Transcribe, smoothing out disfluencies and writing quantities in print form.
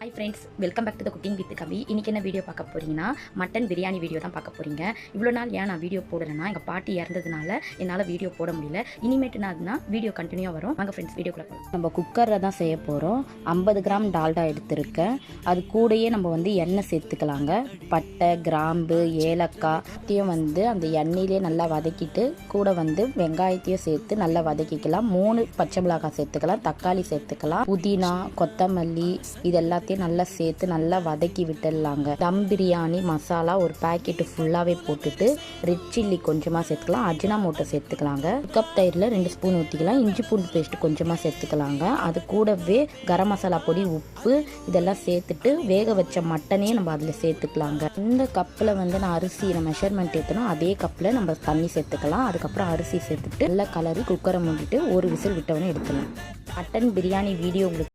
Hi friends, welcome back to the cooking with Kavi. இன்றைக்கி என்ன video பார்க்க போகிறீங்கன்னா மட்டன் பிரியாணி வீடியோ தான் பார்க்க போகிறீங்க. இவ்வளோ நாள் ஏன் நான் வீடியோ போடலைன்னா எங்கள் பாட்டி இறந்ததுனால என்னால் வீடியோ போட முடியல. இனிமேட்டு நான் வீடியோ கண்டினியூ வரும். வாங்க ஃப்ரெண்ட்ஸ், வீடியோக்குள்ள போகலாம். நம்ம குக்கரில் தான் செய்ய போகிறோம். 50 கிராம் டால்டா எடுத்துருக்கேன். அது கூடயே நம்ம எண்ணெய் சேர்த்துக்கலாங்க. பட்டை, கிராம்பு, ஏலக்காய் அந்த எண்ணெயிலே நல்லா வதக்கிட்டு கூட வெங்காயத்தையும் சேர்த்து நல்லா வதக்கிக்கலாம். 3 பச்சை மிளகாய் சேர்த்துக்கலாம், தக்காளி சேர்த்துக்கலாம், புதினா, கொத்தமல்லி இதெல்லாம் நல்லா சேர்த்து நல்லா வதக்கி விட்டுடலாங்க. தம் பிரியாணி மசாலா ஒரு பாக்கெட்டு ஃபுல்லாகவே போட்டுட்டு ரெட் சில்லி கொஞ்சமாக சேர்த்துக்கலாம், அஜினாமோட்டோ சேர்த்துக்கலாங்க. கப் தயிரில் 2 ஸ்பூன் ஊற்றிக்கலாம். இஞ்சி பூண்டு பேஸ்ட் கொஞ்சமாக சேர்த்துக்கலாங்க. அது கூடவே கரம் மசாலா பொடி, உப்பு இதெல்லாம் சேர்த்துட்டு வேக வச்ச மட்டனே நம்ம அதில் சேர்த்துக்கலாங்க. இந்த கப்பில் நான் அரிசி மெஷர்மெண்ட் ஏற்றணும், அதே கப்பில் நம்ம தண்ணி சேர்த்துக்கலாம். அதுக்கப்புறம் அரிசி சேர்த்துட்டு நல்லா கலரி குக்கரை மூடிட்டு ஒரு விசில் விட்டவொடனே எடுத்துக்கலாம். மட்டன் பிரியாணி வீடியோ உங்களுக்கு